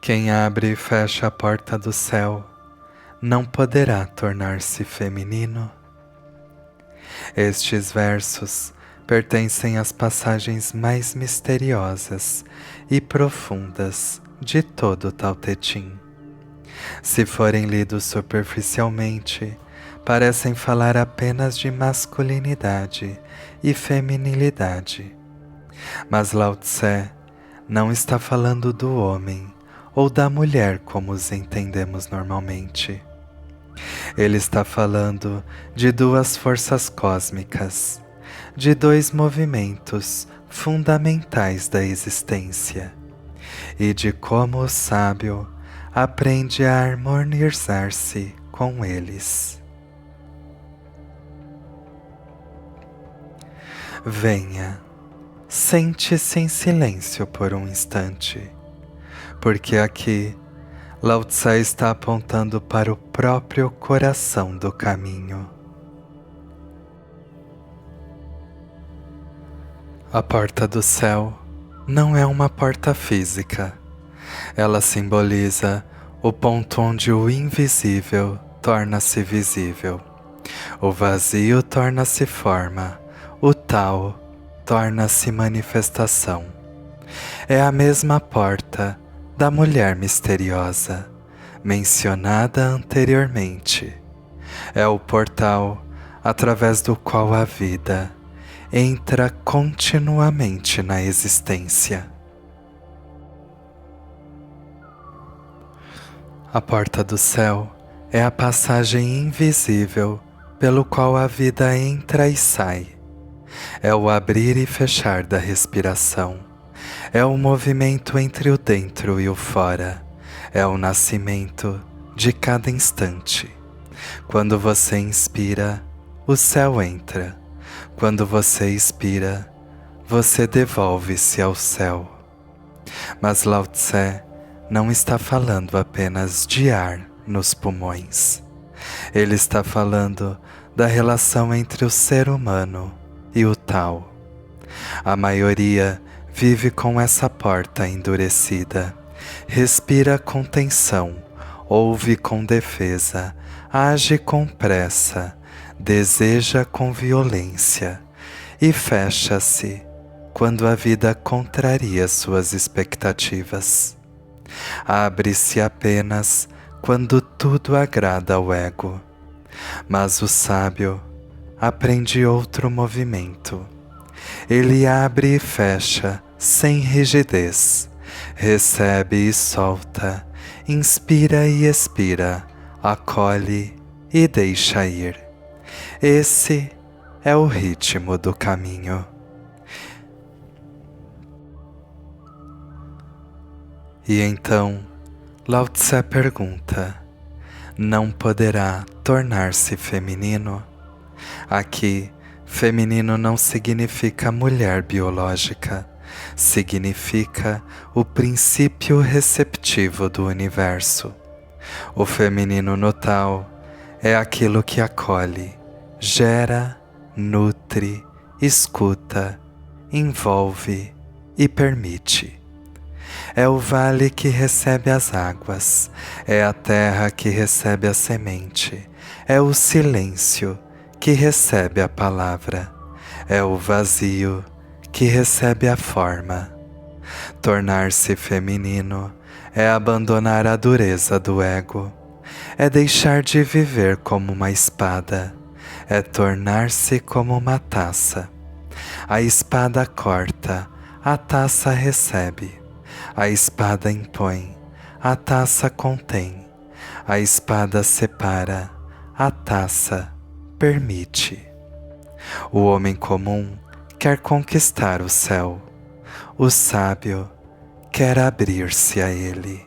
Quem abre e fecha a porta do céu não poderá tornar-se feminino. Estes versos pertencem às passagens mais misteriosas e profundas de todo o Tao Te Ching. Se forem lidos superficialmente, parecem falar apenas de masculinidade e feminilidade. Mas Lao Tse não está falando do homem ou da mulher como os entendemos normalmente. Ele está falando de duas forças cósmicas, de dois movimentos fundamentais da existência, e de como o sábio aprende a harmonizar-se com eles. Venha, sente-se em silêncio por um instante, porque aqui Lao Tse está apontando para o próprio coração do caminho. A porta do céu não é uma porta física. Ela simboliza o ponto onde o invisível torna-se visível, o vazio torna-se forma, o Tao torna-se manifestação. É a mesma porta da mulher misteriosa, mencionada anteriormente. É o portal através do qual a vida entra continuamente na existência. A porta do céu é a passagem invisível pelo qual a vida entra e sai. É o abrir e fechar da respiração. É o movimento entre o dentro e o fora. É o nascimento de cada instante. Quando você inspira, o céu entra. Quando você expira, você devolve-se ao céu. Mas Lao Tse não está falando apenas de ar nos pulmões. Ele está falando da relação entre o ser humano e o Tao. A maioria vive com essa porta endurecida, respira com tensão, ouve com defesa, age com pressa, deseja com violência e fecha-se quando a vida contraria suas expectativas. Abre-se apenas quando tudo agrada ao ego. Mas o sábio aprende outro movimento. Ele abre e fecha sem rigidez, recebe e solta, inspira e expira, acolhe e deixa ir. Esse é o ritmo do caminho. E então, Lao Tse pergunta: não poderá tornar-se feminino? Aqui, feminino não significa mulher biológica, significa o princípio receptivo do universo. O feminino no Tao é aquilo que acolhe, gera, nutre, escuta, envolve e permite. É o vale que recebe as águas, é a terra que recebe a semente, é o silêncio que recebe a palavra, é o vazio que recebe a forma. Tornar-se feminino é abandonar a dureza do ego, é deixar de viver como uma espada, é tornar-se como uma taça. A espada corta, a taça recebe. A espada impõe, a taça contém. A espada separa, a taça permite. O homem comum quer conquistar o céu. O sábio quer abrir-se a ele.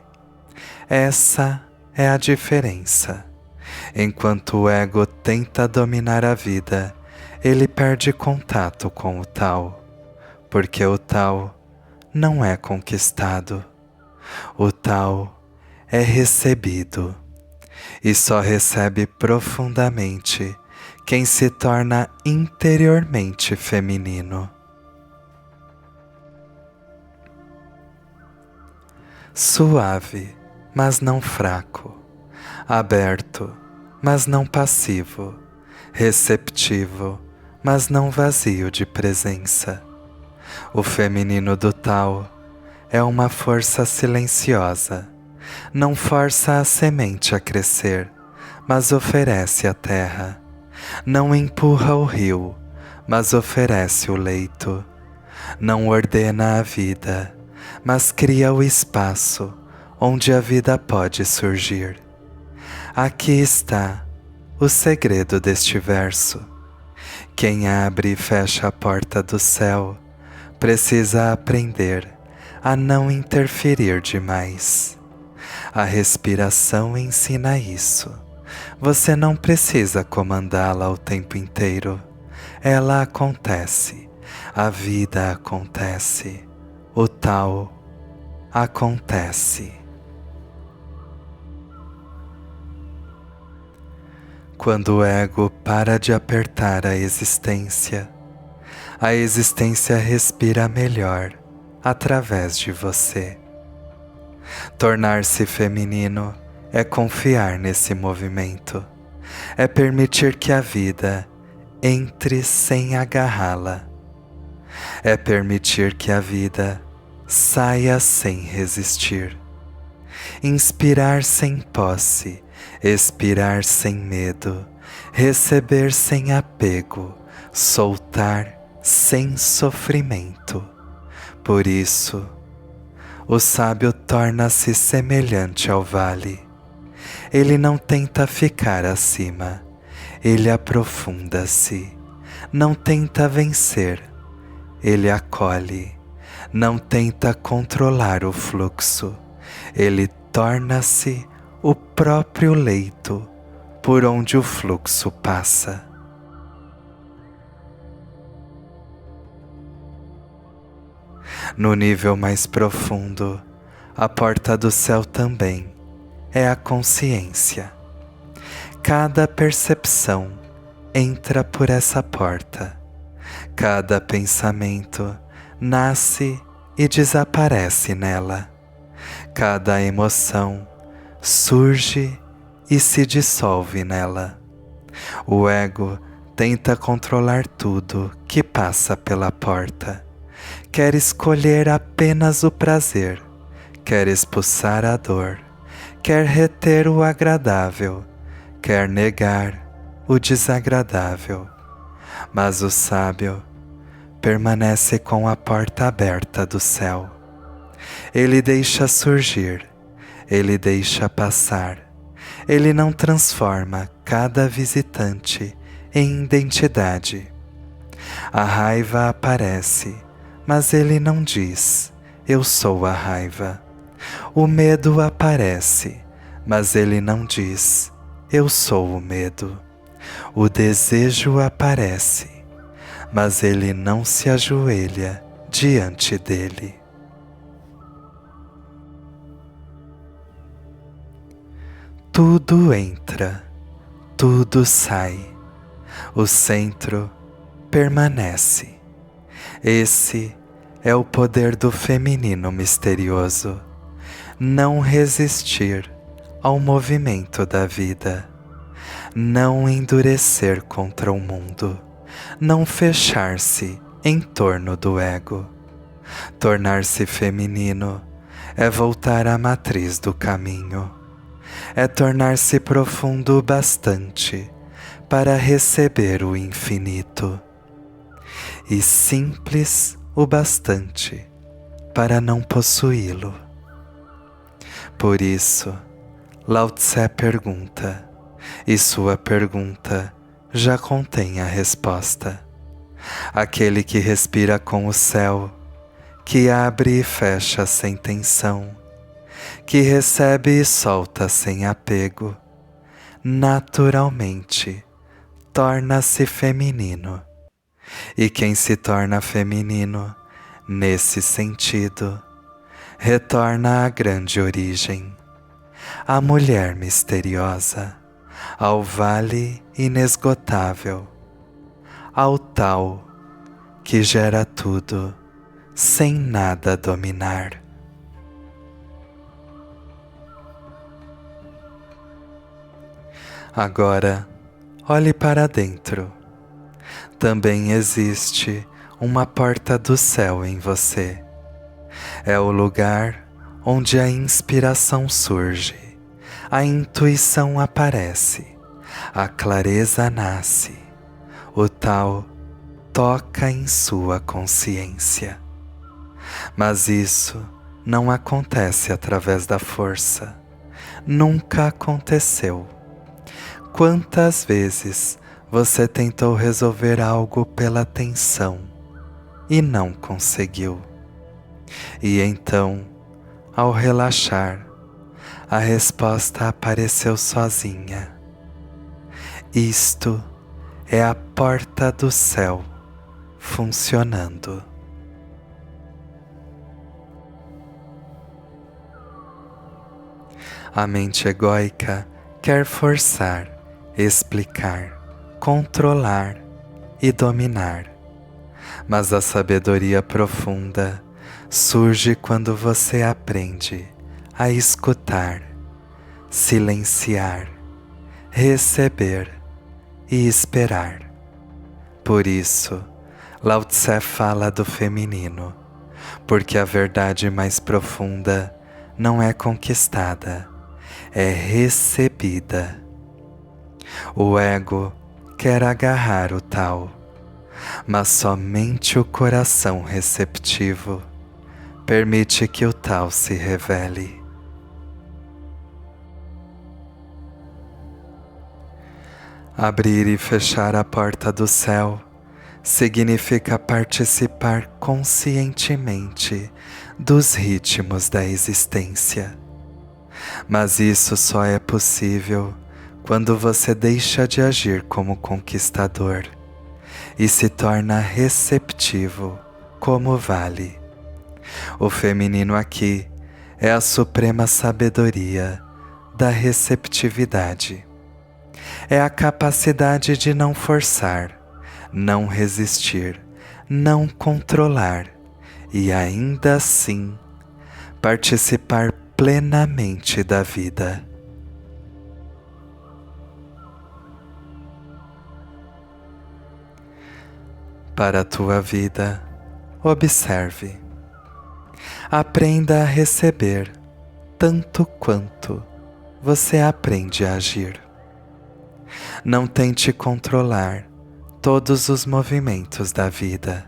Essa é a diferença. Enquanto o ego tenta dominar a vida, ele perde contato com o Tao, porque o Tao não é conquistado. O Tao é recebido, e só recebe profundamente quem se torna interiormente feminino. suave, mas não fraco, aberto, mas não passivo, receptivo, mas não vazio de presença. O feminino do Tao é uma força silenciosa, não força a semente a crescer, mas oferece a terra. Não empurra o rio, mas oferece o leito. Não ordena a vida, mas cria o espaço onde a vida pode surgir. Aqui está o segredo deste verso. Quem abre e fecha a porta do céu precisa aprender a não interferir demais. A respiração ensina isso. Você não precisa comandá-la o tempo inteiro. Ela acontece, a vida acontece, o Tao acontece. Quando o ego para de apertar a existência respira melhor através de você. Tornar-se feminino é confiar nesse movimento, é permitir que a vida entre sem agarrá-la, é permitir que a vida saia sem resistir, inspirar sem posse, expirar sem medo, receber sem apego, soltar sem sofrimento. Por isso, o sábio torna-se semelhante ao vale. Ele não tenta ficar acima, ele aprofunda-se. Não tenta vencer, ele acolhe. Não tenta controlar o fluxo, ele torna-se o próprio leito por onde o fluxo passa. No nível mais profundo, a porta do céu também é a consciência. Cada percepção entra por essa porta. Cada pensamento nasce e desaparece nela. Cada emoção surge e se dissolve nela. O ego tenta controlar tudo que passa pela porta. Quer escolher apenas o prazer, quer expulsar a dor, quer reter o agradável, quer negar o desagradável. Mas o sábio permanece com a porta aberta do céu. Ele deixa surgir, ele deixa passar. Ele não transforma cada visitante em identidade. A raiva aparece, mas ele não diz, eu sou a raiva. O medo aparece, mas ele não diz, eu sou o medo. O desejo aparece, mas ele não se ajoelha diante dele. Tudo entra, tudo sai. O centro permanece. Esse é o poder do feminino misterioso. Não resistir ao movimento da vida. Não endurecer contra o mundo. Não fechar-se em torno do ego. Tornar-se feminino é voltar à matriz do caminho. É tornar-se profundo o bastante para receber o infinito. E simples o bastante para não possuí-lo. Por isso, Lao Tse pergunta, e sua pergunta já contém a resposta. Aquele que respira com o céu, que abre e fecha sem tensão, que recebe e solta sem apego, naturalmente torna-se feminino. E quem se torna feminino, nesse sentido, retorna à grande origem, à mulher misteriosa, ao vale inesgotável, ao Tao que gera tudo sem nada dominar. Agora, olhe para dentro. Também existe uma porta do céu em você. É o lugar onde a inspiração surge, a intuição aparece, a clareza nasce, o tal toca em sua consciência. Mas isso não acontece através da força. Nunca aconteceu. Quantas vezes você tentou resolver algo pela tensão e não conseguiu? E então, ao relaxar, a resposta apareceu sozinha. Isto é a porta do céu funcionando. A mente egóica quer forçar, explicar, controlar e dominar. Mas a sabedoria profunda surge quando você aprende a escutar, silenciar, receber e esperar. Por isso, Lao Tse fala do feminino, porque a verdade mais profunda não é conquistada, é recebida. O ego quer agarrar o tal, mas somente o coração receptivo permite que o tal se revele. Abrir e fechar a porta do céu significa participar conscientemente dos ritmos da existência. Mas isso só é possível quando você deixa de agir como conquistador e se torna receptivo como vale. O feminino aqui é a suprema sabedoria da receptividade. É a capacidade de não forçar, não resistir, não controlar e ainda assim participar plenamente da vida. Para a tua vida, observe. Aprenda a receber tanto quanto você aprende a agir. Não tente controlar todos os movimentos da vida.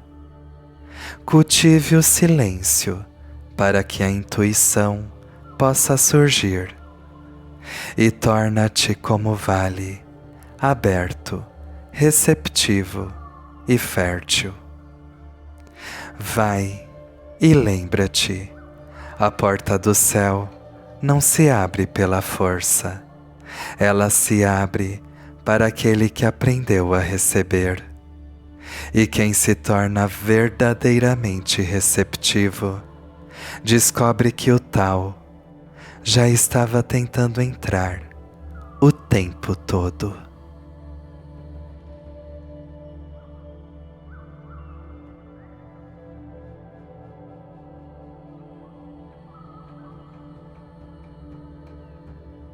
Cultive o silêncio para que a intuição possa surgir. E torna-te como vale, aberto, receptivo e fértil. Vai e lembra-te, a porta do céu não se abre pela força, ela se abre para aquele que aprendeu a receber. E quem se torna verdadeiramente receptivo, descobre que o tal já estava tentando entrar o tempo todo.